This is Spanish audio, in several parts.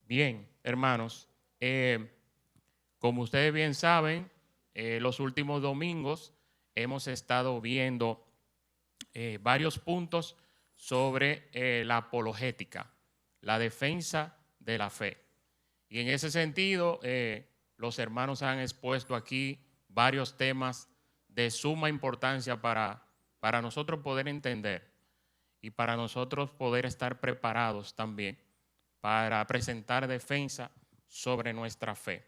Bien, hermanos, como ustedes bien saben, los últimos domingos hemos estado viendo varios puntos sobre la apologética, la defensa de la fe. Y en ese sentido, los hermanos han expuesto aquí varios temas de suma importancia para nosotros poder entender y para nosotros poder estar preparados también para presentar defensa sobre nuestra fe.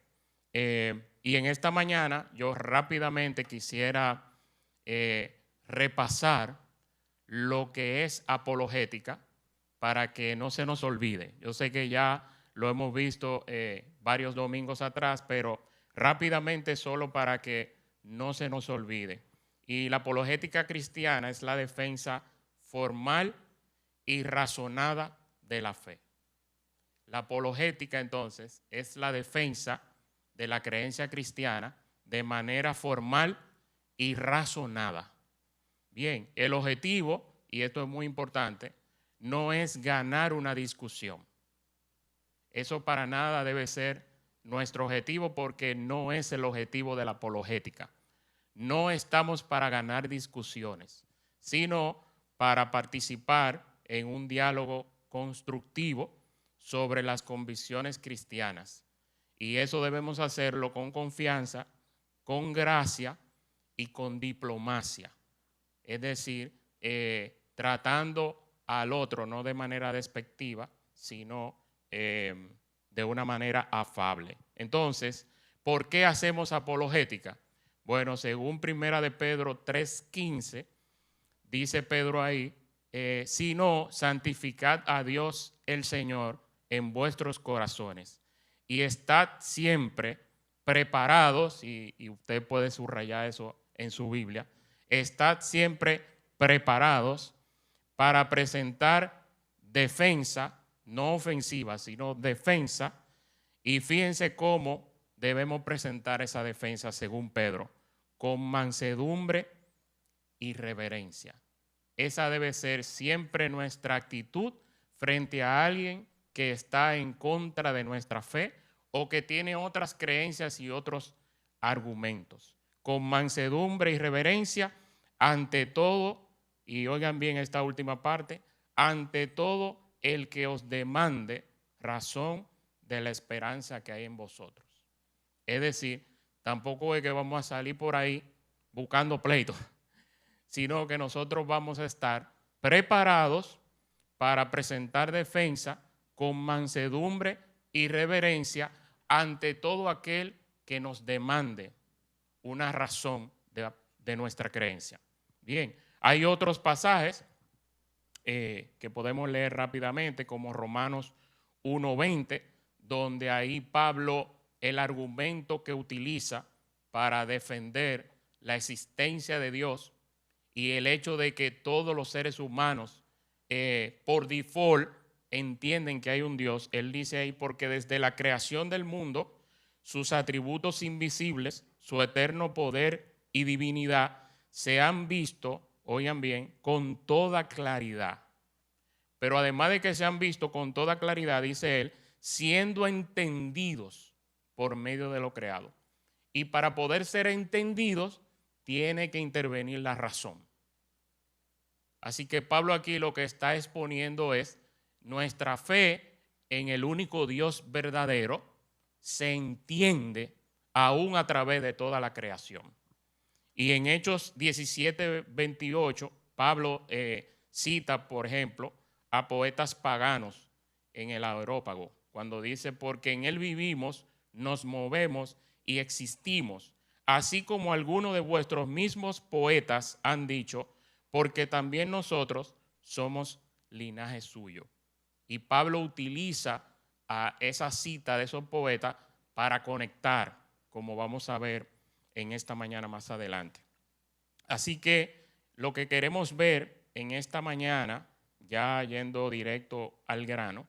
Y en esta mañana yo rápidamente quisiera repasar lo que es apologética para que no se nos olvide. Yo sé que ya lo hemos visto varios domingos atrás, pero rápidamente solo para que no se nos olvide. Y la apologética cristiana es la defensa formal y razonada de la fe. La apologética, entonces, es la defensa de la creencia cristiana de manera formal y razonada. Bien, el objetivo, y esto es muy importante, no es ganar una discusión. Eso para nada debe ser nuestro objetivo porque no es el objetivo de la apologética. No estamos para ganar discusiones, sino para participar en un diálogo constructivo sobre las convicciones cristianas. Y eso debemos hacerlo con confianza, con gracia y con diplomacia. Es decir, tratando al otro no de manera despectiva, sino de una manera afable. Entonces, ¿por qué hacemos apologética? Bueno, según Primera de Pedro 3:15, dice Pedro ahí, sino santificad a Dios el Señor en vuestros corazones y estad siempre preparados, y usted puede subrayar eso en su Biblia, estad siempre preparados para presentar defensa, no ofensiva, sino defensa, y fíjense cómo debemos presentar esa defensa según Pedro, con mansedumbre y reverencia. Esa debe ser siempre nuestra actitud frente a alguien que está en contra de nuestra fe o que tiene otras creencias y otros argumentos. Con mansedumbre y reverencia, ante todo, y oigan bien esta última parte, ante todo el que os demande razón de la esperanza que hay en vosotros. Es decir, tampoco es que vamos a salir por ahí buscando pleitos, sino que nosotros vamos a estar preparados para presentar defensa con mansedumbre y reverencia ante todo aquel que nos demande una razón de nuestra creencia. Bien, hay otros pasajes que podemos leer rápidamente, como Romanos 1:20, donde ahí Pablo, el argumento que utiliza para defender la existencia de Dios y el hecho de que todos los seres humanos por default entienden que hay un Dios, él dice ahí, porque desde la creación del mundo, sus atributos invisibles, su eterno poder y divinidad se han visto, oigan bien, con toda claridad. Pero además de que se han visto con toda claridad, dice él, siendo entendidos por medio de lo creado. Y para poder ser entendidos, tiene que intervenir la razón. Así que Pablo aquí lo que está exponiendo es nuestra fe en el único Dios verdadero se entiende aún a través de toda la creación. Y en Hechos 17:28, Pablo cita, por ejemplo, a poetas paganos en el Areópago, cuando dice, porque en él vivimos, nos movemos y existimos, así como algunos de vuestros mismos poetas han dicho, porque también nosotros somos linaje suyo. Y Pablo utiliza a esa cita de esos poetas para conectar, como vamos a ver en esta mañana más adelante. Así que lo que queremos ver en esta mañana, ya yendo directo al grano,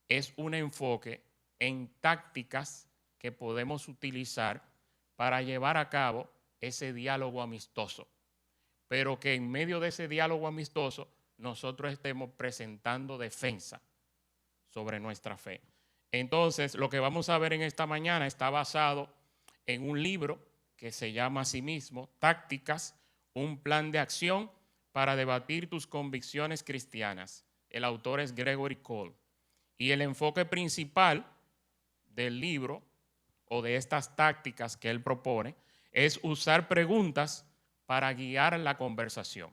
es un enfoque en tácticas que podemos utilizar para llevar a cabo ese diálogo amistoso, pero que en medio de ese diálogo amistoso nosotros estemos presentando defensa sobre nuestra fe. Entonces, lo que vamos a ver en esta mañana está basado en un libro que se llama asimismo Tácticas, un plan de acción para debatir tus convicciones cristianas. El autor es Gregory Cole. Y el enfoque principal del libro o de estas tácticas que él propone es usar preguntas para guiar la conversación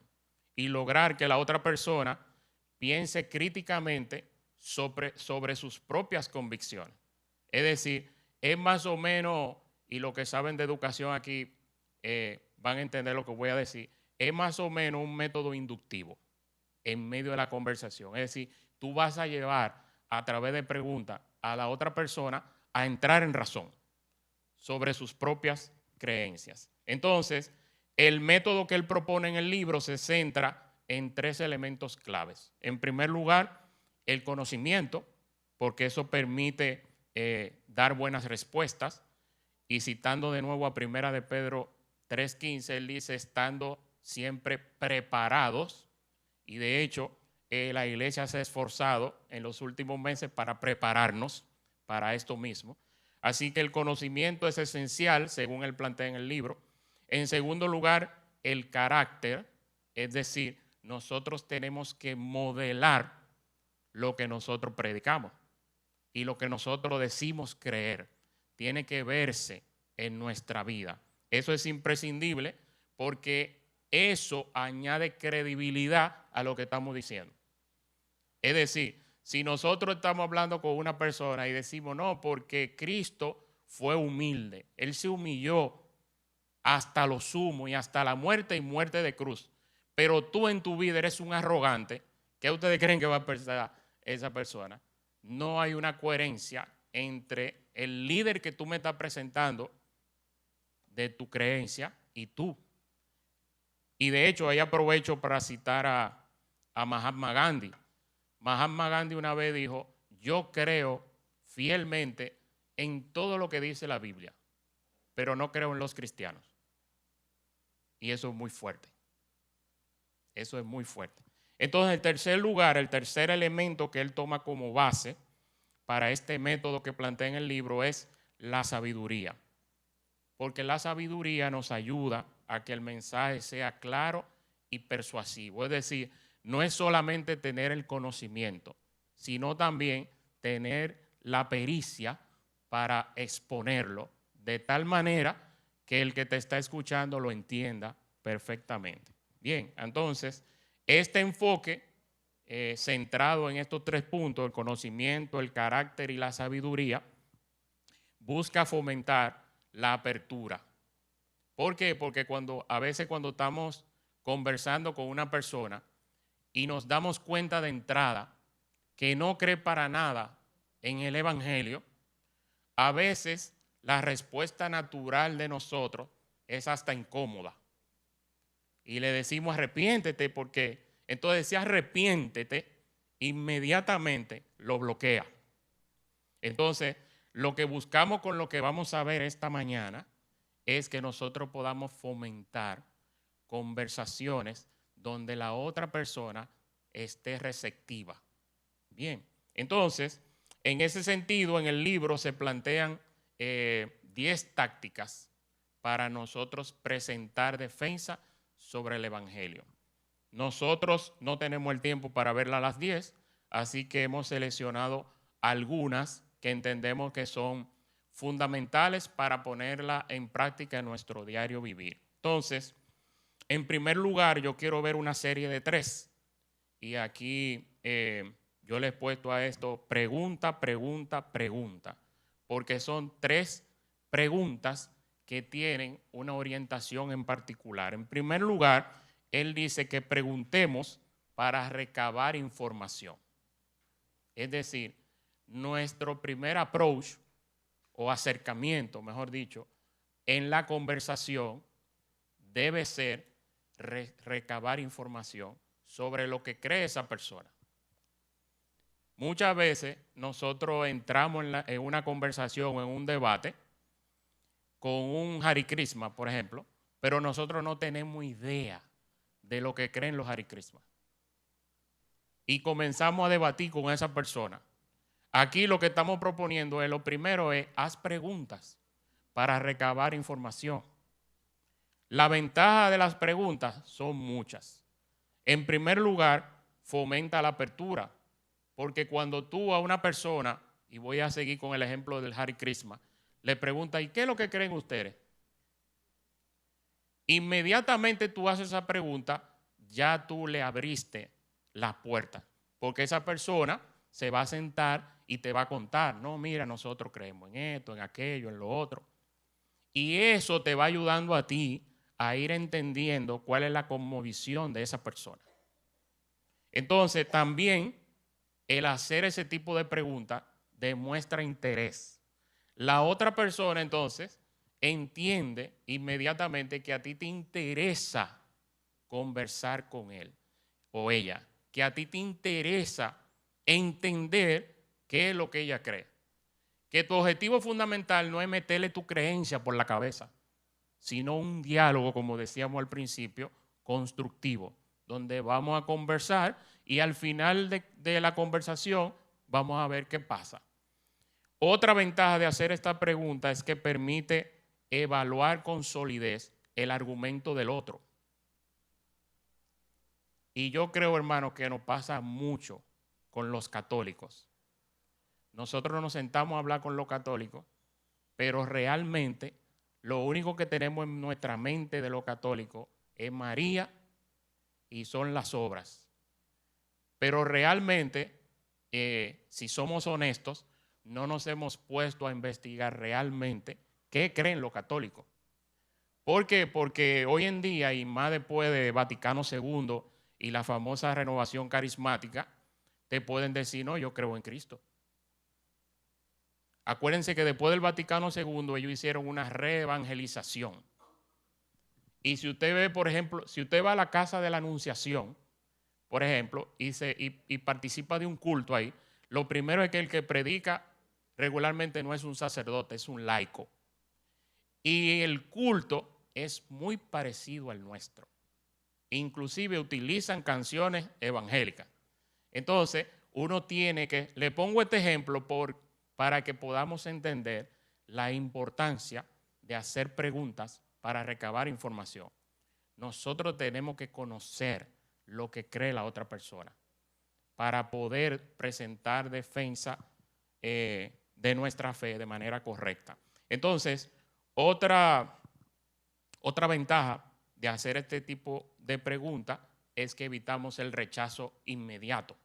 y lograr que la otra persona piense críticamente sobre sus propias convicciones. Es decir, es más o menos, y los que saben de educación aquí van a entender lo que voy a decir, es más o menos un método inductivo en medio de la conversación. Es decir, tú vas a llevar a través de preguntas a la otra persona a entrar en razón sobre sus propias creencias. Entonces, el método que él propone en el libro se centra en 3 elementos claves. En primer lugar, el conocimiento, porque eso permite dar buenas respuestas. Y citando de nuevo a Primera de Pedro 3:15, él dice, estando siempre preparados. Y de hecho, la iglesia se ha esforzado en los últimos meses para prepararnos para esto mismo. Así que el conocimiento es esencial, según él plantea en el libro. En segundo lugar, el carácter, es decir, nosotros tenemos que modelar lo que nosotros predicamos y lo que nosotros decimos creer. Tiene que verse en nuestra vida. Eso es imprescindible porque eso añade credibilidad a lo que estamos diciendo. Es decir, si nosotros estamos hablando con una persona y decimos, no, porque Cristo fue humilde, Él se humilló hasta lo sumo y hasta la muerte y muerte de cruz, pero tú en tu vida eres un arrogante, ¿qué ustedes creen que va a pensar esa persona? No hay una coherencia entre el líder que tú me estás presentando de tu creencia y tú. Y de hecho, ahí aprovecho para citar a Mahatma Gandhi. Mahatma Gandhi una vez dijo, yo creo fielmente en todo lo que dice la Biblia, pero no creo en los cristianos. Y eso es muy fuerte. Eso es muy fuerte. Entonces, el tercer lugar, el tercer elemento que él toma como base para este método que plantea en el libro es la sabiduría. Porque la sabiduría nos ayuda a que el mensaje sea claro y persuasivo. Es decir, no es solamente tener el conocimiento, sino también tener la pericia para exponerlo de tal manera que el que te está escuchando lo entienda perfectamente. Bien, entonces, este enfoque centrado en estos 3 puntos, el conocimiento, el carácter y la sabiduría, busca fomentar la apertura. ¿Por qué? Porque a veces cuando estamos conversando con una persona y nos damos cuenta de entrada que no cree para nada en el Evangelio, a veces la respuesta natural de nosotros es hasta incómoda. Y le decimos arrepiéntete, porque entonces si arrepiéntete, inmediatamente lo bloquea. Entonces, lo que buscamos con lo que vamos a ver esta mañana es que nosotros podamos fomentar conversaciones donde la otra persona esté receptiva. Bien, entonces, en ese sentido, en el libro se plantean 10 tácticas para nosotros presentar defensa sobre el Evangelio. Nosotros no tenemos el tiempo para verlas las 10, así que hemos seleccionado algunas que entendemos que son fundamentales para ponerla en práctica en nuestro diario vivir. Entonces, en primer lugar, yo quiero ver una serie de 3. Y aquí yo le he puesto a esto pregunta, pregunta, pregunta. Porque son 3 preguntas que tienen una orientación en particular. En primer lugar, él dice que preguntemos para recabar información. Es decir, nuestro primer approach o acercamiento, mejor dicho, en la conversación debe ser recabar información sobre lo que cree esa persona. Muchas veces nosotros entramos en una conversación, en un debate, con un Hare Krishna, por ejemplo, pero nosotros no tenemos idea de lo que creen los Hare Krishna. Y comenzamos a debatir con esa persona. Aquí lo que estamos proponiendo es, lo primero es, haz preguntas para recabar información. La ventaja de las preguntas son muchas. En primer lugar, fomenta la apertura, porque cuando tú a una persona, y voy a seguir con el ejemplo del Hare Krishna, le preguntas, ¿y qué es lo que creen ustedes? Inmediatamente tú haces esa pregunta, ya tú le abriste las puertas, porque esa persona se va a sentar y te va a contar, no, mira, nosotros creemos en esto, en aquello, en lo otro. Y eso te va ayudando a ti a ir entendiendo cuál es la cosmovisión de esa persona. Entonces, también el hacer ese tipo de preguntas demuestra interés. La otra persona, entonces, entiende inmediatamente que a ti te interesa conversar con él o ella, que a ti te interesa entender qué es lo que ella cree. Que tu objetivo fundamental no es meterle tu creencia por la cabeza, sino un diálogo, como decíamos al principio, constructivo, donde vamos a conversar y al final de la conversación vamos a ver qué pasa. Otra ventaja de hacer esta pregunta es que permite evaluar con solidez el argumento del otro. Y yo creo, hermano, que nos pasa mucho con los católicos. Nosotros nos sentamos a hablar con los católicos, pero realmente lo único que tenemos en nuestra mente de los católicos es María y son las obras. Pero realmente, si somos honestos, no nos hemos puesto a investigar realmente qué creen los católicos. ¿Por qué? Porque hoy en día, y más después de Vaticano II y la famosa renovación carismática, te pueden decir, no, yo creo en Cristo. Acuérdense que después del Vaticano II ellos hicieron una reevangelización. Y si usted ve, por ejemplo, si usted va a la casa de la Anunciación, por ejemplo, y participa de un culto ahí, lo primero es que el que predica regularmente no es un sacerdote, es un laico. Y el culto es muy parecido al nuestro. Inclusive utilizan canciones evangélicas. Entonces, uno tiene que, le pongo este ejemplo para que podamos entender la importancia de hacer preguntas para recabar información. Nosotros tenemos que conocer lo que cree la otra persona para poder presentar defensa de nuestra fe de manera correcta. Entonces, otra ventaja de hacer este tipo de preguntas es que evitamos el rechazo inmediato.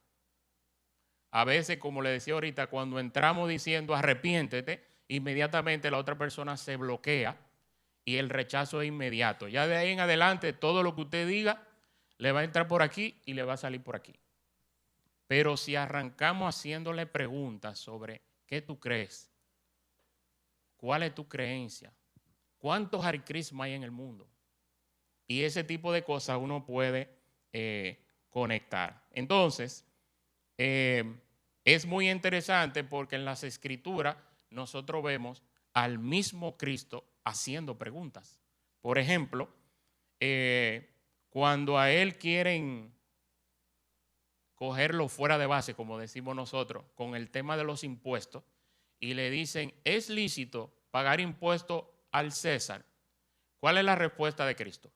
A veces, como le decía ahorita, cuando entramos diciendo arrepiéntete, inmediatamente la otra persona se bloquea y el rechazo es inmediato. Ya de ahí en adelante, todo lo que usted diga le va a entrar por aquí y le va a salir por aquí. Pero si arrancamos haciéndole preguntas sobre qué tú crees, cuál es tu creencia, cuántos Hare Krishna hay en el mundo, y ese tipo de cosas uno puede conectar. Entonces, es muy interesante porque en las Escrituras nosotros vemos al mismo Cristo haciendo preguntas. Por ejemplo, cuando a él quieren cogerlo fuera de base, como decimos nosotros, con el tema de los impuestos, y le dicen, ¿es lícito pagar impuestos al César? ¿Cuál es la respuesta de Cristo?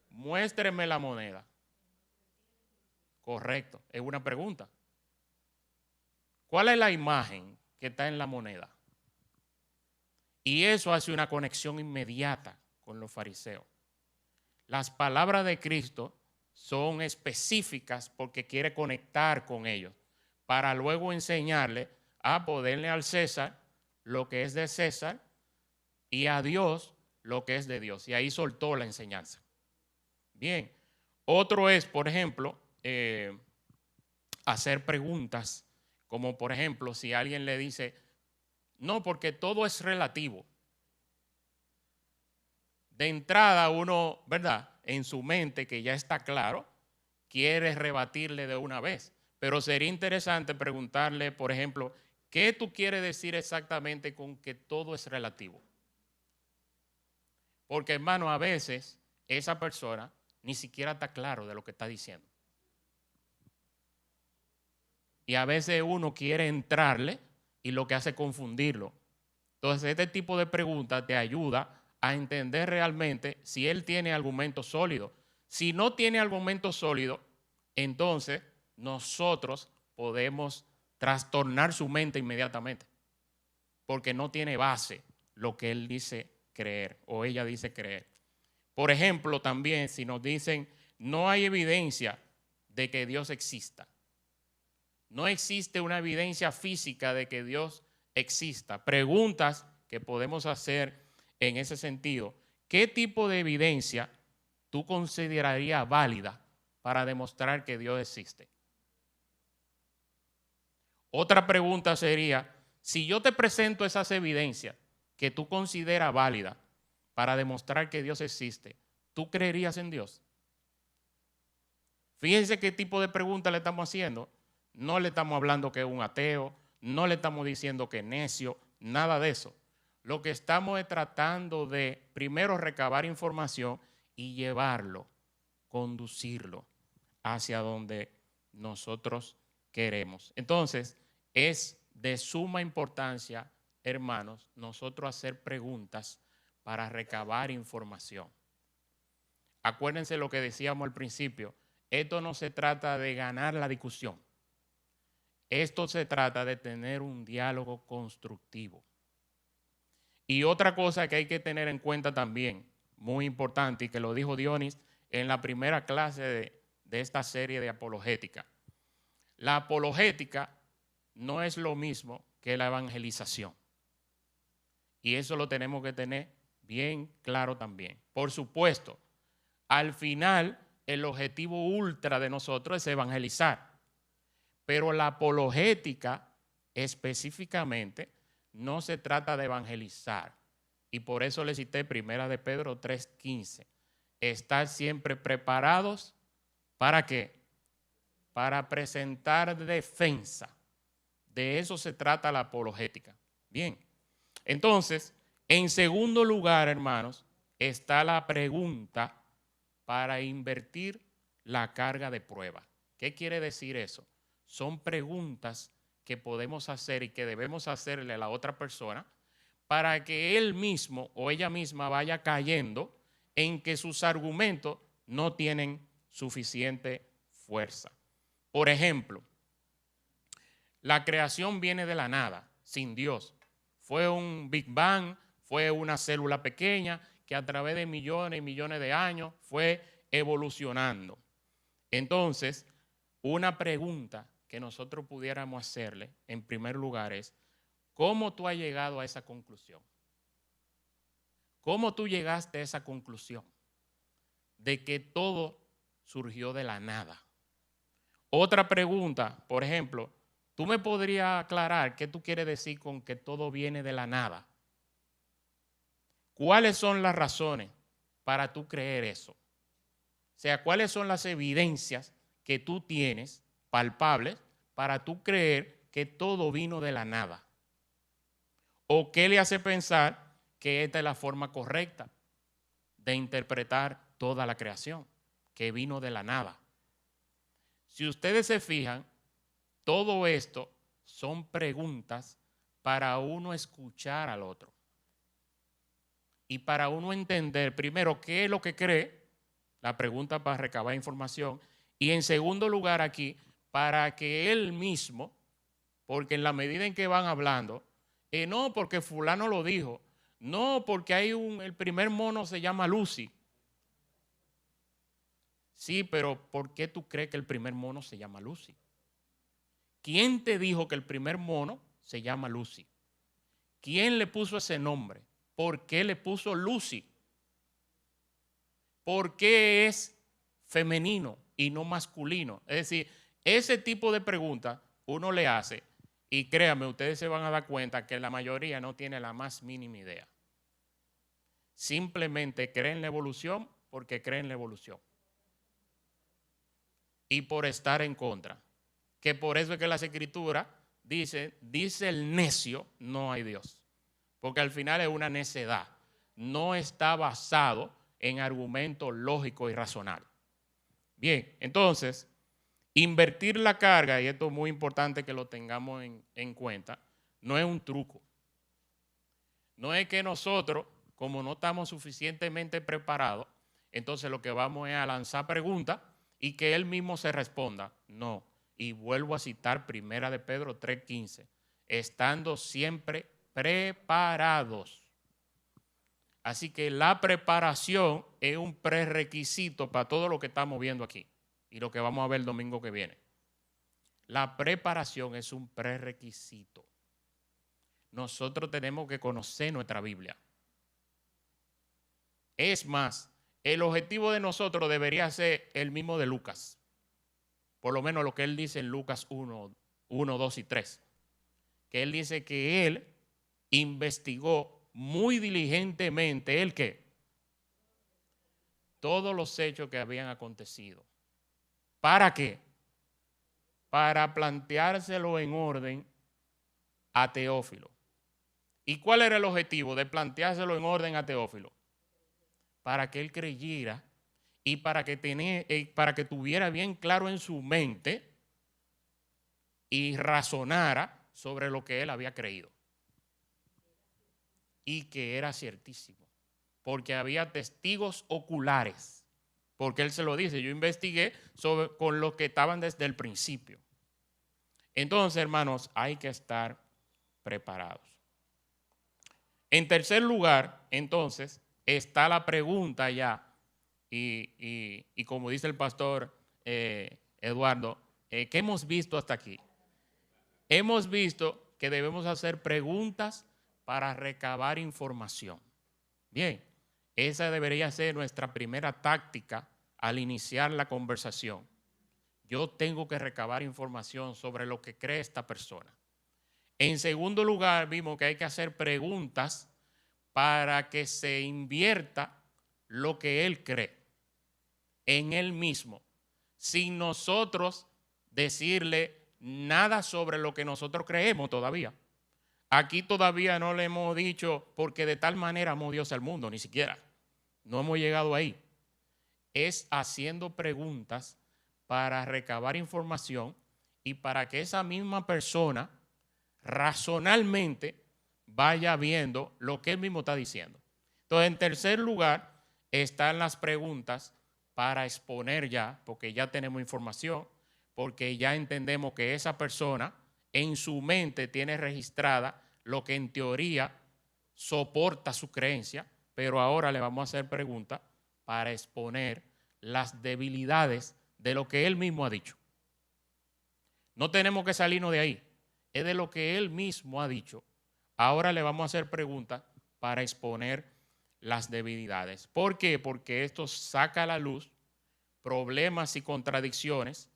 Muéstreme la moneda. Correcto, es una pregunta. ¿Cuál es la imagen que está en la moneda? Y eso hace una conexión inmediata con los fariseos. Las palabras de Cristo son específicas porque quiere conectar con ellos para luego enseñarle a poderle al César lo que es de César y a Dios lo que es de Dios. Y ahí soltó la enseñanza. Bien, otro es, por ejemplo, hacer preguntas, como por ejemplo, si alguien le dice, no, porque todo es relativo. De entrada uno, ¿verdad? En su mente, que ya está claro, quiere rebatirle de una vez. Pero sería interesante preguntarle, por ejemplo, ¿qué tú quieres decir exactamente con que todo es relativo? Porque, hermano, a veces esa persona ni siquiera está claro de lo que está diciendo. y a veces uno quiere entrarle y lo que hace es confundirlo. Entonces, este tipo de preguntas te ayuda a entender realmente si él tiene argumentos sólidos. Si no tiene argumentos sólidos, entonces nosotros podemos trastornar su mente inmediatamente, porque no tiene base lo que él dice creer o ella dice creer. Por ejemplo, también si nos dicen no hay evidencia de que Dios exista, no existe una evidencia física de que Dios exista. Preguntas que podemos hacer en ese sentido. ¿Qué tipo de evidencia tú considerarías válida para demostrar que Dios existe? Otra pregunta sería, si yo te presento esas evidencias que tú consideras válidas para demostrar que Dios existe, ¿tú creerías en Dios? Fíjense qué tipo de pregunta le estamos haciendo. No le estamos hablando que es un ateo, no le estamos diciendo que es necio, nada de eso. Lo que estamos es tratando de, primero, recabar información y llevarlo, conducirlo hacia donde nosotros queremos. Entonces, es de suma importancia, hermanos, nosotros hacer preguntas para recabar información. Acuérdense lo que decíamos al principio, esto no se trata de ganar la discusión. Esto se trata de tener un diálogo constructivo. Y otra cosa que hay que tener en cuenta también, muy importante, y que lo dijo Dionis en la primera clase de esta serie de apologética. La apologética no es lo mismo que la evangelización. Y eso lo tenemos que tener bien claro también. Por supuesto, al final el objetivo ultra de nosotros es evangelizar. Pero la apologética específicamente no se trata de evangelizar. Y por eso le cité 1 de Pedro 3:15. Estar siempre preparados, ¿para qué? Para presentar defensa. De eso se trata la apologética. Bien, entonces, en segundo lugar, hermanos, está la pregunta para invertir la carga de prueba. ¿Qué quiere decir eso? Son preguntas que podemos hacer y que debemos hacerle a la otra persona para que él mismo o ella misma vaya cayendo en que sus argumentos no tienen suficiente fuerza. Por ejemplo, la creación viene de la nada, sin Dios. Fue un Big Bang, fue una célula pequeña que a través de millones y millones de años fue evolucionando. Entonces, una pregunta que nosotros pudiéramos hacerle, en primer lugar, es ¿cómo tú has llegado a esa conclusión? ¿Cómo tú llegaste a esa conclusión de que todo surgió de la nada? Otra pregunta, por ejemplo, ¿tú me podrías aclarar qué tú quieres decir con que todo viene de la nada? ¿Cuáles son las razones para tú creer eso? O sea, ¿cuáles son las evidencias que tú tienes palpables para tú creer que todo vino de la nada? ¿O qué le hace pensar que esta es la forma correcta de interpretar toda la creación, que vino de la nada? Si ustedes se fijan, todo esto son preguntas para uno escuchar al otro y para uno entender primero qué es lo que cree, la pregunta para recabar información, y en segundo lugar aquí, para que él mismo, porque en la medida en que van hablando, no porque fulano lo dijo, no porque el primer mono se llama Lucy. Sí, pero ¿por qué tú crees que el primer mono se llama Lucy? ¿Quién te dijo que el primer mono se llama Lucy? ¿Quién le puso ese nombre? ¿Por qué le puso Lucy? ¿Por qué es femenino y no masculino? Es decir, ese tipo de preguntas uno le hace y créanme, ustedes se van a dar cuenta que la mayoría no tiene la más mínima idea. Simplemente creen en la evolución porque creen en la evolución. Y por estar en contra. Que por eso es que las escrituras dice el necio, no hay Dios. Porque al final es una necedad. No está basado en argumentos lógicos y razonables. Bien, entonces, Invertir la carga, y esto es muy importante que lo tengamos en cuenta, no es un truco. No es que nosotros, como no estamos suficientemente preparados, entonces lo que vamos es a lanzar preguntas y que él mismo se responda. No. Y vuelvo a citar 1 de Pedro 3:15, estando siempre preparados. Así que la preparación es un prerequisito para todo lo que estamos viendo aquí y lo que vamos a ver el domingo que viene. La preparación es un prerequisito. Nosotros tenemos que conocer nuestra Biblia. Es más, el objetivo de nosotros debería ser el mismo de Lucas. Por lo menos lo que él dice en Lucas 1, 2 y 3. Que él dice que él investigó muy diligentemente el qué. Todos los hechos que habían acontecido. ¿Para qué? Para planteárselo en orden a Teófilo. ¿Y cuál era el objetivo de planteárselo en orden a Teófilo? Para que él creyera y para que tuviera bien claro en su mente y razonara sobre lo que él había creído. Y que era ciertísimo, porque había testigos oculares, porque él se lo dice, yo investigué con los que estaban desde el principio. Entonces, hermanos, hay que estar preparados. En tercer lugar, entonces, está la pregunta ya, y como dice el pastor Eduardo, ¿qué hemos visto hasta aquí? Hemos visto que debemos hacer preguntas para recabar información. Bien, esa debería ser nuestra primera táctica al iniciar la conversación. Yo tengo que recabar información sobre lo que cree esta persona. En segundo lugar, vimos que hay que hacer preguntas para que se invierta lo que él cree en él mismo, sin nosotros decirle nada sobre lo que nosotros creemos todavía. Aquí todavía no le hemos dicho porque de tal manera amó Dios al mundo, ni siquiera. No hemos llegado ahí. Es haciendo preguntas para recabar información y para que esa misma persona racionalmente vaya viendo lo que él mismo está diciendo. Entonces, en tercer lugar, están las preguntas para exponer ya, porque ya tenemos información, porque ya entendemos que esa persona en su mente tiene registrada lo que en teoría soporta su creencia, pero ahora le vamos a hacer preguntas para exponer las debilidades de lo que él mismo ha dicho. No tenemos que salirnos de ahí, es de lo que él mismo ha dicho. Ahora le vamos a hacer preguntas para exponer las debilidades. ¿Por qué? Porque esto saca a la luz problemas y contradicciones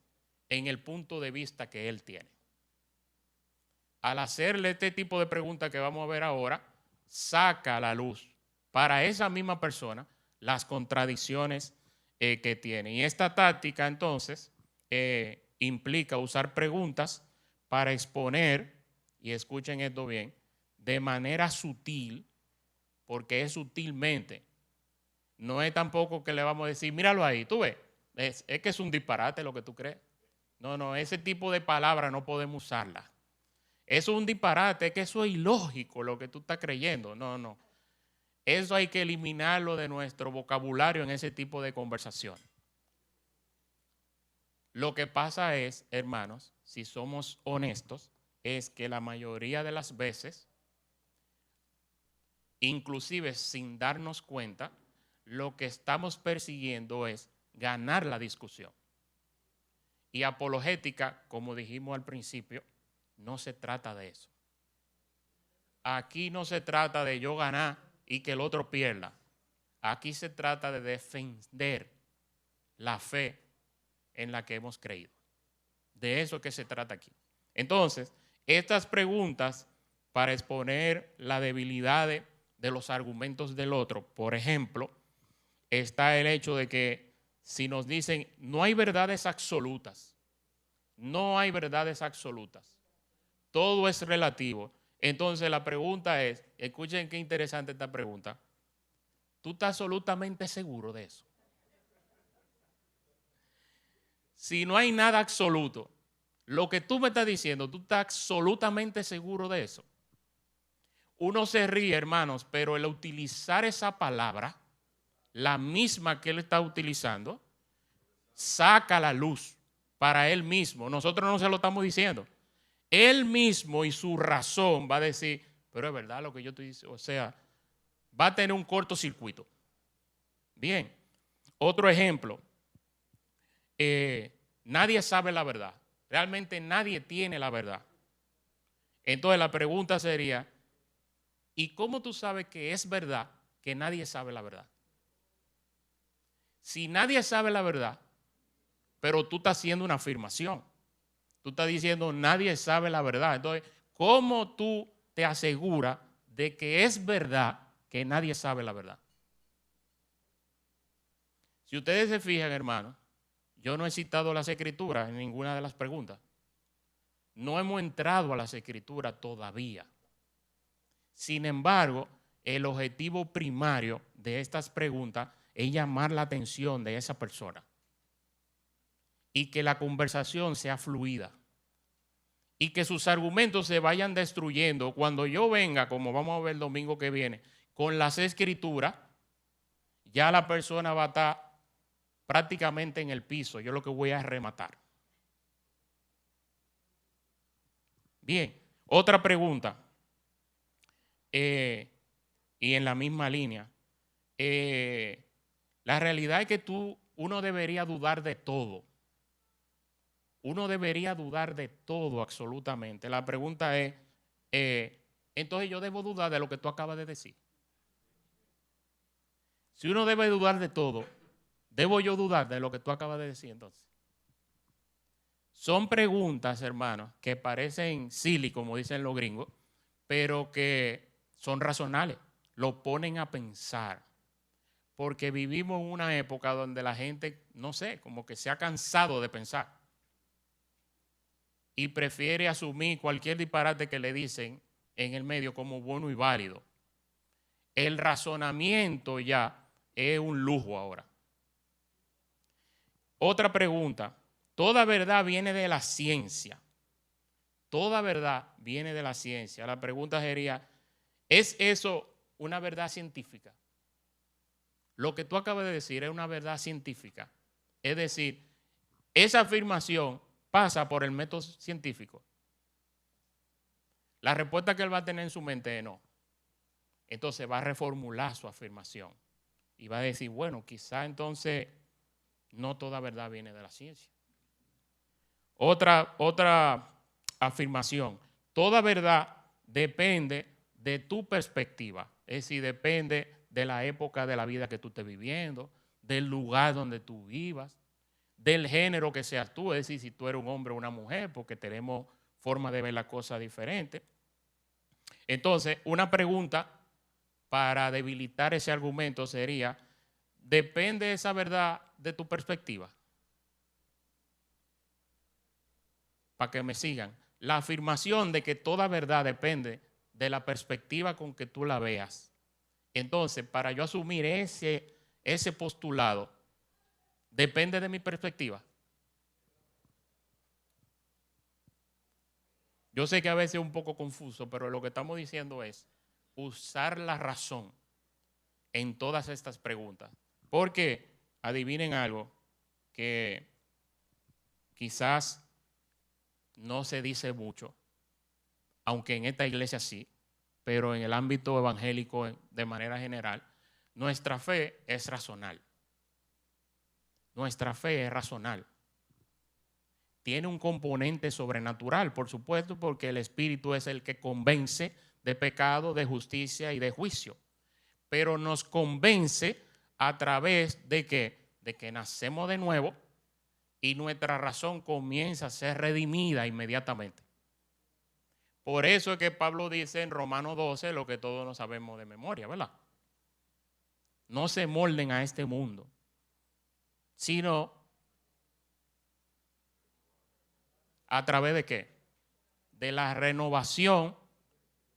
en el punto de vista que él tiene. Al hacerle este tipo de preguntas que vamos a ver ahora, saca a la luz para esa misma persona las contradicciones que tiene. Y esta táctica entonces implica usar preguntas para exponer, y escuchen esto bien, de manera sutil, porque es sutilmente. No es tampoco que le vamos a decir, míralo ahí, tú ves, es que es un disparate lo que tú crees. No, ese tipo de palabras no podemos usarlas. Eso es un disparate, es que eso es ilógico lo que tú estás creyendo. No. Eso hay que eliminarlo de nuestro vocabulario en ese tipo de conversación. Lo que pasa es, hermanos, si somos honestos, es que la mayoría de las veces, inclusive sin darnos cuenta, lo que estamos persiguiendo es ganar la discusión. Y apologética, como dijimos al principio, no se trata de eso. Aquí no se trata de yo ganar y que el otro pierda. Aquí se trata de defender la fe en la que hemos creído. De eso que se trata aquí. Entonces, estas preguntas para exponer la debilidad de los argumentos del otro, por ejemplo, está el hecho de que si nos dicen no hay verdades absolutas, no hay verdades absolutas, todo es relativo. Entonces la pregunta es, escuchen qué interesante esta pregunta, ¿tú estás absolutamente seguro de eso? Si no hay nada absoluto, lo que tú me estás diciendo, tú estás absolutamente seguro de eso. Uno se ríe, hermanos, pero el utilizar esa palabra, la misma que él está utilizando, saca la luz para él mismo. Nosotros no se lo estamos diciendo. Él mismo y su razón va a decir, pero es verdad lo que yo estoy diciendo. O sea, va a tener un cortocircuito. Bien. Otro ejemplo. Nadie sabe la verdad. Realmente nadie tiene la verdad. Entonces la pregunta sería, ¿y cómo tú sabes que es verdad que nadie sabe la verdad? Si nadie sabe la verdad, pero tú estás haciendo una afirmación, tú estás diciendo nadie sabe la verdad. Entonces, ¿cómo tú te aseguras de que es verdad que nadie sabe la verdad? Si ustedes se fijan, hermanos, yo no he citado las escrituras en ninguna de las preguntas. No hemos entrado a las escrituras todavía. Sin embargo, el objetivo primario de estas preguntas es llamar la atención de esa persona y que la conversación sea fluida y que sus argumentos se vayan destruyendo. Cuando yo venga, como vamos a ver el domingo que viene, con las escrituras, ya la persona va a estar prácticamente en el piso. Yo lo que voy a rematar. Bien, otra pregunta. Y en la misma línea. La realidad es que uno debería dudar de todo. Uno debería dudar de todo absolutamente. La pregunta es, entonces yo debo dudar de lo que tú acabas de decir. Si uno debe dudar de todo, ¿debo yo dudar de lo que tú acabas de decir entonces? Son preguntas, hermanos, que parecen silly, como dicen los gringos, pero que son razonables, lo ponen a pensar. Porque vivimos en una época donde la gente, no sé, como que se ha cansado de pensar y prefiere asumir cualquier disparate que le dicen en el medio como bueno y válido. El razonamiento ya es un lujo ahora. Otra pregunta. Toda verdad viene de la ciencia. Toda verdad viene de la ciencia. La pregunta sería, ¿es eso una verdad científica? Lo que tú acabas de decir es una verdad científica. Es decir, esa afirmación pasa por el método científico. La respuesta que él va a tener en su mente es no. Entonces va a reformular su afirmación y va a decir, bueno, quizá entonces no toda verdad viene de la ciencia. Otra afirmación, toda verdad depende de tu perspectiva, es decir, depende de la época de la vida que tú estés viviendo, del lugar donde tú vivas, del género que seas tú, es decir, si tú eres un hombre o una mujer, porque tenemos forma de ver la cosa diferente. Entonces, una pregunta para debilitar ese argumento sería, ¿depende esa verdad de tu perspectiva? Para que me sigan. La afirmación de que toda verdad depende de la perspectiva con que tú la veas. Entonces, para yo asumir ese postulado, ¿depende de mi perspectiva? Yo sé que a veces es un poco confuso, pero lo que estamos diciendo es usar la razón en todas estas preguntas. Porque, adivinen algo, que quizás no se dice mucho, aunque en esta iglesia sí, pero en el ámbito evangélico de manera general, nuestra fe es racional. Nuestra fe es racional. Tiene un componente sobrenatural, por supuesto, porque el Espíritu es el que convence de pecado, de justicia y de juicio. Pero nos convence a través de que nacemos de nuevo y nuestra razón comienza a ser redimida inmediatamente. Por eso es que Pablo dice en Romanos 12 lo que todos no sabemos de memoria, ¿verdad? No se molden a este mundo, sino a través de ¿qué? De la renovación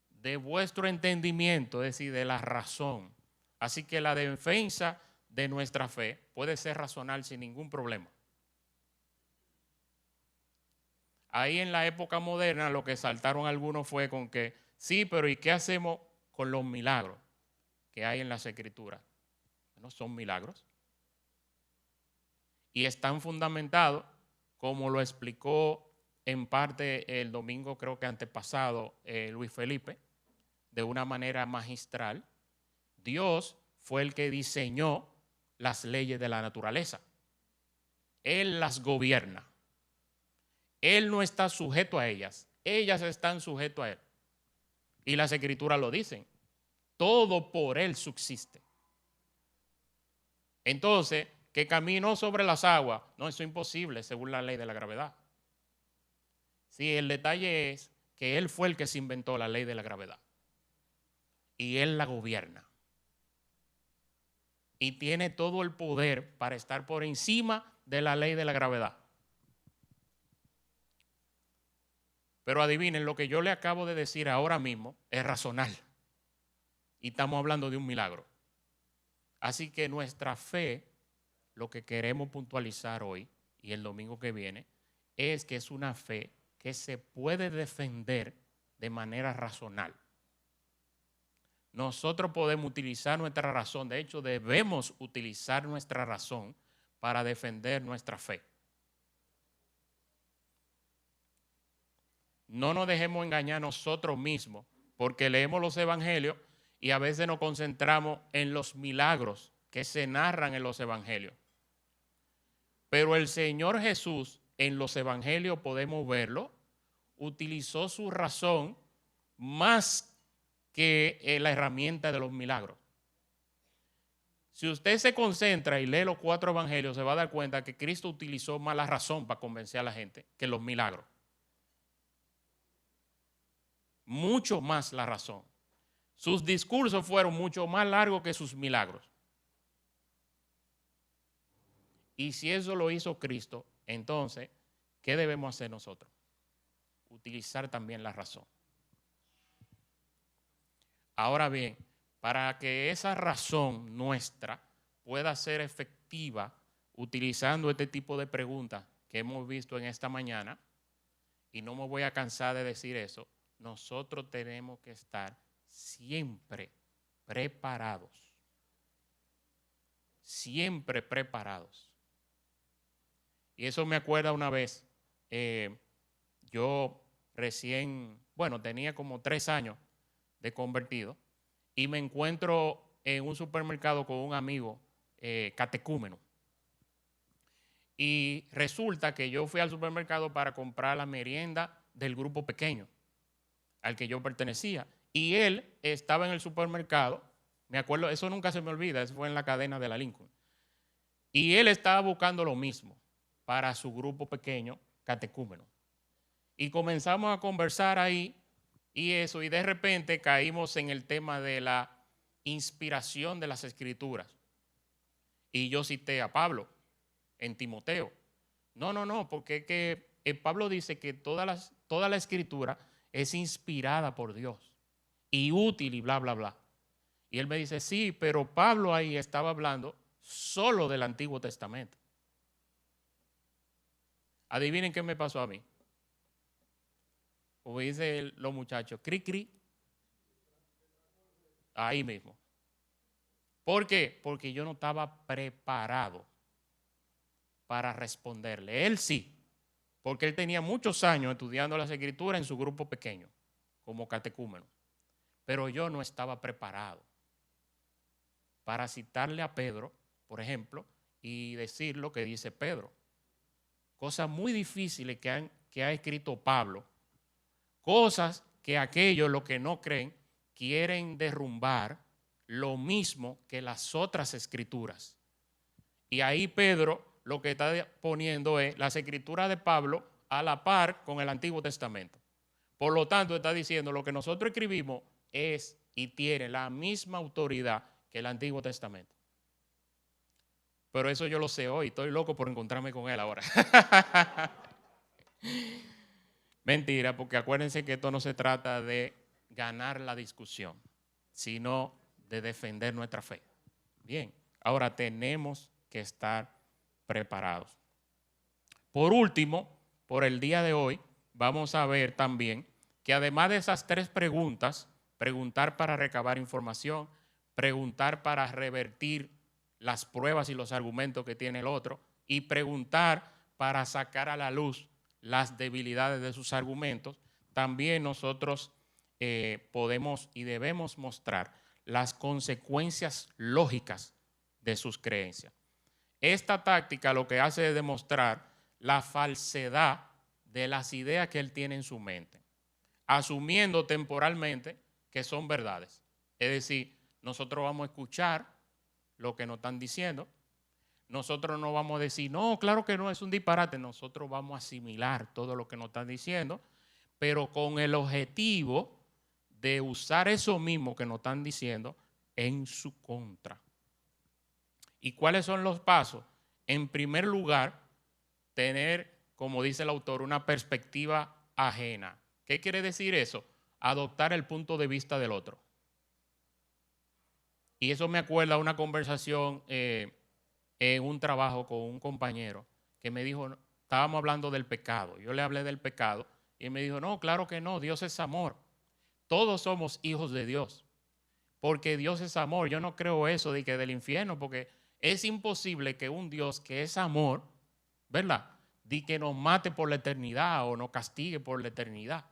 de vuestro entendimiento, es decir, de la razón. Así que la defensa de nuestra fe puede ser racional sin ningún problema. Ahí en la época moderna lo que saltaron algunos fue con que, sí, pero ¿y qué hacemos con los milagros que hay en las Escrituras? No son milagros. Y están fundamentados, como lo explicó en parte el domingo, creo que antepasado, Luis Felipe, de una manera magistral. Dios fue el que diseñó las leyes de la naturaleza. Él las gobierna. Él no está sujeto a ellas. Ellas están sujetas a Él. Y las Escrituras lo dicen. Todo por Él subsiste. Entonces, que caminó sobre las aguas, no, eso es imposible según la ley de la gravedad. Sí, el detalle es que Él fue el que se inventó la ley de la gravedad. Y Él la gobierna. Y tiene todo el poder para estar por encima de la ley de la gravedad. Pero adivinen, lo que yo le acabo de decir ahora mismo es racional. Y estamos hablando de un milagro. Así que nuestra fe, lo que queremos puntualizar hoy y el domingo que viene, es que es una fe que se puede defender de manera racional. Nosotros podemos utilizar nuestra razón, de hecho debemos utilizar nuestra razón para defender nuestra fe. No nos dejemos engañar nosotros mismos, porque leemos los evangelios y a veces nos concentramos en los milagros que se narran en los evangelios. Pero el Señor Jesús, en los evangelios podemos verlo, utilizó su razón más que la herramienta de los milagros. Si usted se concentra y lee los 4 evangelios, se va a dar cuenta que Cristo utilizó más la razón para convencer a la gente que los milagros. Mucho más la razón. Sus discursos fueron mucho más largos que sus milagros. Y si eso lo hizo Cristo, entonces, ¿qué debemos hacer nosotros? Utilizar también la razón. Ahora bien, para que esa razón nuestra pueda ser efectiva utilizando este tipo de preguntas que hemos visto en esta mañana, y no me voy a cansar de decir eso, nosotros tenemos que estar siempre preparados. Siempre preparados. Y eso me acuerda una vez, yo recién, tenía como 3 años de convertido y me encuentro en un supermercado con un amigo catecúmeno. Y resulta que yo fui al supermercado para comprar la merienda del grupo pequeño al que yo pertenecía. Y él estaba en el supermercado, me acuerdo, eso nunca se me olvida, eso fue en la cadena de la Lincoln. Y él estaba buscando lo mismo para su grupo pequeño catecúmeno. Y comenzamos a conversar ahí y eso, y de repente caímos en el tema de la inspiración de las Escrituras. Y yo cité a Pablo en Timoteo. No, porque que Pablo dice que toda la Escritura es inspirada por Dios y útil y bla, bla, bla. Y él me dice, sí, pero Pablo ahí estaba hablando solo del Antiguo Testamento. Adivinen qué me pasó a mí. Como dicen los muchachos, cri, cri. Ahí mismo. ¿Por qué? Porque yo no estaba preparado para responderle. Él sí, porque él tenía muchos años estudiando las Escrituras en su grupo pequeño, como catecúmeno. Pero yo no estaba preparado para citarle a Pedro, por ejemplo, y decir lo que dice Pedro. Cosas muy difíciles que ha escrito Pablo. Cosas que aquellos, los que no creen, quieren derrumbar lo mismo que las otras escrituras. Y ahí Pedro lo que está poniendo es las escrituras de Pablo a la par con el Antiguo Testamento. Por lo tanto, está diciendo lo que nosotros escribimos es y tiene la misma autoridad que el Antiguo Testamento. Pero eso yo lo sé hoy, estoy loco por encontrarme con él ahora. Mentira, porque acuérdense que esto no se trata de ganar la discusión, sino de defender nuestra fe. Bien, ahora tenemos que estar preparados. Por último, por el día de hoy, vamos a ver también que además de esas tres preguntas, preguntar para recabar información, preguntar para revertir las pruebas y los argumentos que tiene el otro y preguntar para sacar a la luz las debilidades de sus argumentos, también nosotros podemos y debemos mostrar las consecuencias lógicas de sus creencias. Esta táctica lo que hace es demostrar la falsedad de las ideas que él tiene en su mente, asumiendo temporalmente que son verdades. Es decir, nosotros vamos a escuchar lo que nos están diciendo, nosotros no vamos a decir, no, claro que no, es un disparate, nosotros vamos a asimilar todo lo que nos están diciendo, pero con el objetivo de usar eso mismo que nos están diciendo en su contra. ¿Y cuáles son los pasos? En primer lugar, tener, como dice el autor, una perspectiva ajena. ¿Qué quiere decir eso? Adoptar el punto de vista del otro. Y eso me acuerda a una conversación en un trabajo con un compañero que me dijo, estábamos hablando del pecado. Yo le hablé del pecado y él me dijo, no, claro que no, Dios es amor. Todos somos hijos de Dios, porque Dios es amor. Yo no creo eso de que del infierno, porque es imposible que un Dios que es amor, ¿verdad?, de que nos mate por la eternidad o nos castigue por la eternidad.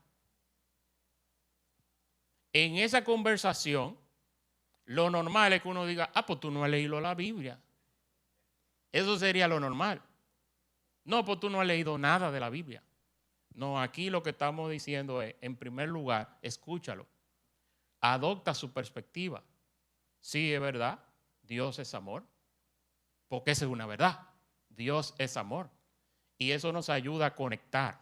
En esa conversación, lo normal es que uno diga, pues tú no has leído la Biblia. Eso sería lo normal. No, pues tú no has leído nada de la Biblia. No, aquí lo que estamos diciendo es, en primer lugar, escúchalo. Adopta su perspectiva. Sí, es verdad, Dios es amor. Porque esa es una verdad. Dios es amor. Y eso nos ayuda a conectar.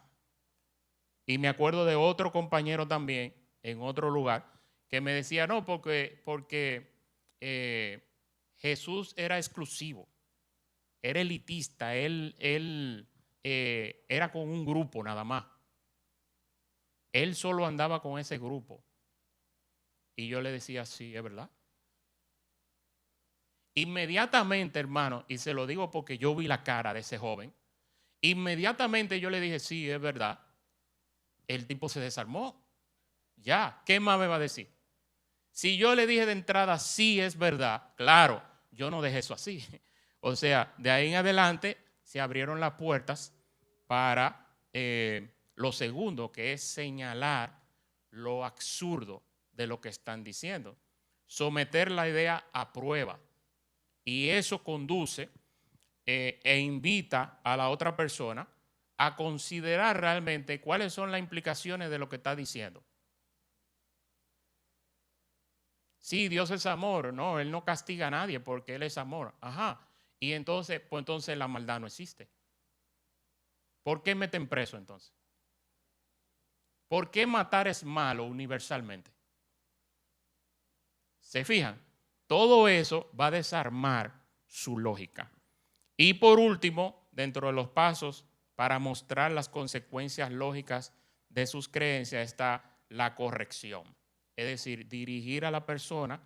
Y me acuerdo de otro compañero también, en otro lugar, que me decía, no, porque Jesús era exclusivo, era elitista, él era con un grupo nada más. Él solo andaba con ese grupo. Y yo le decía, sí, es verdad. Inmediatamente, hermano, y se lo digo porque yo vi la cara de ese joven, inmediatamente yo le dije, sí, es verdad. El tipo se desarmó. Ya, ¿qué más me va a decir? Si yo le dije de entrada, sí, es verdad, claro, yo no dejé eso así. O sea, de ahí en adelante se abrieron las puertas para lo segundo, que es señalar lo absurdo de lo que están diciendo. Someter la idea a prueba. Y eso conduce e invita a la otra persona a considerar realmente cuáles son las implicaciones de lo que está diciendo. Sí, Dios es amor. No, Él no castiga a nadie porque Él es amor. Ajá. Y entonces, pues entonces la maldad no existe. ¿Por qué meten preso entonces? ¿Por qué matar es malo universalmente? ¿Se fijan? Todo eso va a desarmar su lógica. Y por último, dentro de los pasos para mostrar las consecuencias lógicas de sus creencias está la corrección. Es decir, dirigir a la persona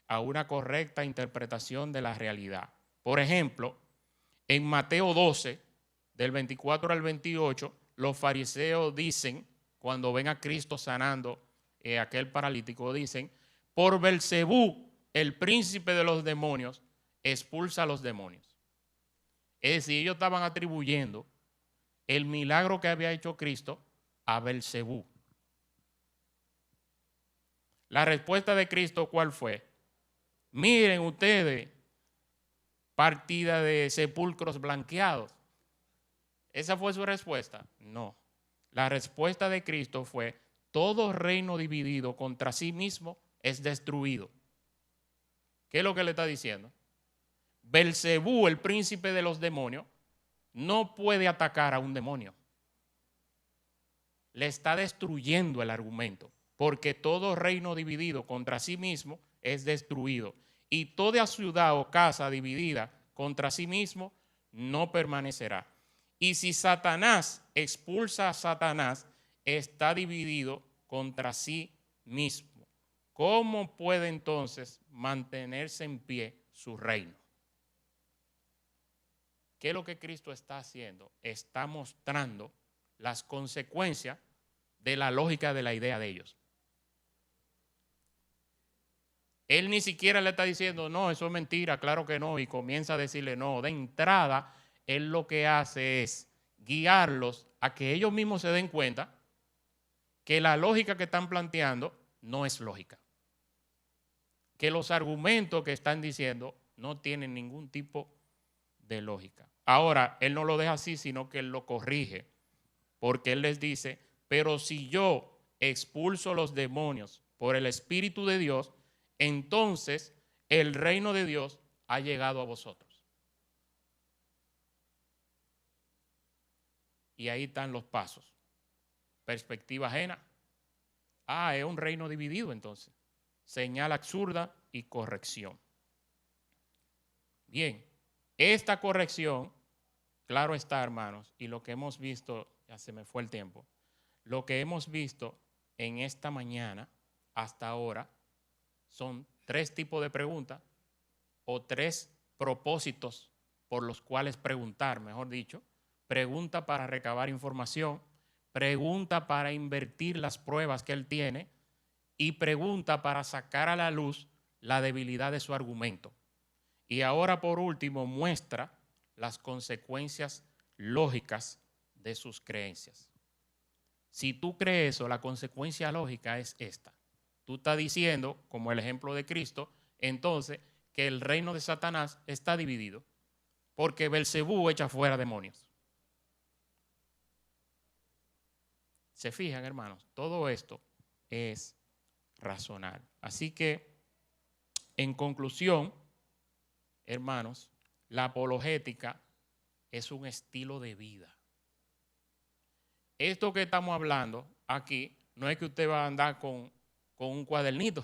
a una correcta interpretación de la realidad. Por ejemplo, en Mateo 12, del 24 al 28, los fariseos dicen, cuando ven a Cristo sanando a aquel paralítico, dicen, por Belcebú, el príncipe de los demonios, expulsa a los demonios. Es decir, ellos estaban atribuyendo el milagro que había hecho Cristo a Belcebú. La respuesta de Cristo, ¿cuál fue? Miren ustedes, partida de sepulcros blanqueados. ¿Esa fue su respuesta? No. La respuesta de Cristo fue, todo reino dividido contra sí mismo es destruido. ¿Qué es lo que le está diciendo? Belcebú, el príncipe de los demonios, no puede atacar a un demonio. Le está destruyendo el argumento, porque todo reino dividido contra sí mismo es destruido. Y toda ciudad o casa dividida contra sí mismo no permanecerá. Y si Satanás expulsa a Satanás, está dividido contra sí mismo. ¿Cómo puede entonces mantenerse en pie su reino? ¿Qué es lo que Cristo está haciendo? Está mostrando las consecuencias de la lógica de la idea de ellos. Él ni siquiera le está diciendo, no, eso es mentira, claro que no, y comienza a decirle no. De entrada, él lo que hace es guiarlos a que ellos mismos se den cuenta que la lógica que están planteando no es lógica. Que los argumentos que están diciendo no tienen ningún tipo de lógica. Ahora, él no lo deja así, sino que él lo corrige, porque él les dice, pero si yo expulso los demonios por el Espíritu de Dios, entonces el reino de Dios ha llegado a vosotros. Y ahí están los pasos. Perspectiva ajena. Ah, es un reino dividido entonces. Señal absurda y corrección. Bien, esta corrección, claro está, hermanos, y lo que hemos visto, ya se me fue el tiempo, lo que hemos visto en esta mañana hasta ahora son 3 tipos de preguntas o 3 propósitos por los cuales preguntar, mejor dicho. Pregunta para recabar información, pregunta para invertir las pruebas que él tiene y pregunta para sacar a la luz la debilidad de su argumento. Y ahora, por último, muestra las consecuencias lógicas de sus creencias. Si tú crees eso, la consecuencia lógica es esta. Tú estás diciendo, como el ejemplo de Cristo, entonces que el reino de Satanás está dividido porque Belcebú echa fuera demonios. Se fijan, hermanos, todo esto es razonar. Así que, en conclusión, hermanos, la apologética es un estilo de vida. Esto que estamos hablando aquí no es que usted va a andar con un cuadernito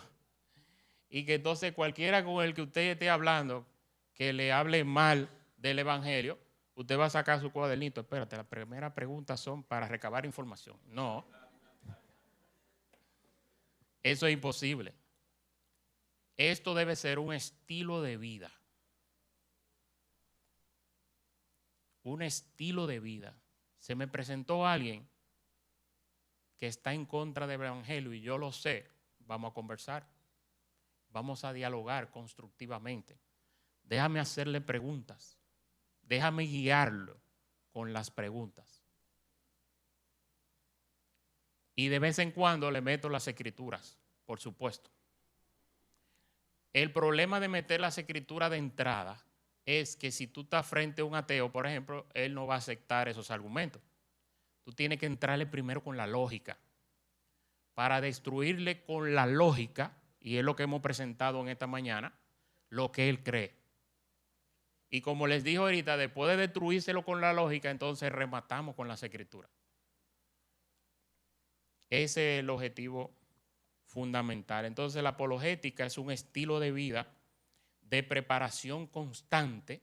y que entonces cualquiera con el que usted esté hablando que le hable mal del evangelio, usted va a sacar su cuadernito. Espérate, las primeras preguntas son para recabar información. No, eso es imposible. Esto debe ser un estilo de vida. Un estilo de vida. Se me presentó alguien que está en contra del evangelio y yo lo sé. Vamos a conversar. Vamos a dialogar constructivamente. Déjame hacerle preguntas. Déjame guiarlo con las preguntas. Y de vez en cuando le meto las escrituras, por supuesto. El problema de meter las escrituras de entrada es que si tú estás frente a un ateo, por ejemplo, él no va a aceptar esos argumentos. Tú tienes que entrarle primero con la lógica. Para destruirle con la lógica, y es lo que hemos presentado en esta mañana, lo que él cree. Y como les dijo ahorita, después de destruírselo con la lógica, entonces rematamos con las escrituras. Ese es el objetivo fundamental. Entonces la apologética es un estilo de vida de preparación constante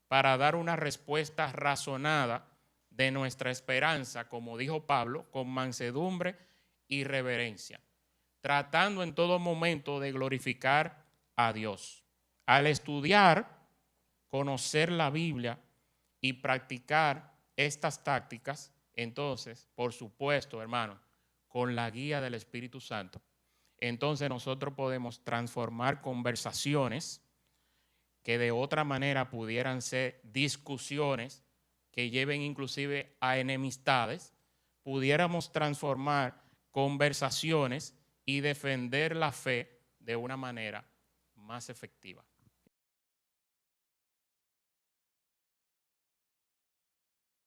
para dar una respuesta razonada de nuestra esperanza, como dijo Pablo, con mansedumbre y reverencia, tratando en todo momento de glorificar a Dios. Al estudiar, conocer la Biblia y practicar estas tácticas, entonces, por supuesto, hermanos, con la guía del Espíritu Santo, entonces nosotros podemos transformar conversaciones que de otra manera pudieran ser discusiones que lleven inclusive a enemistades, pudiéramos transformar conversaciones y defender la fe de una manera más efectiva.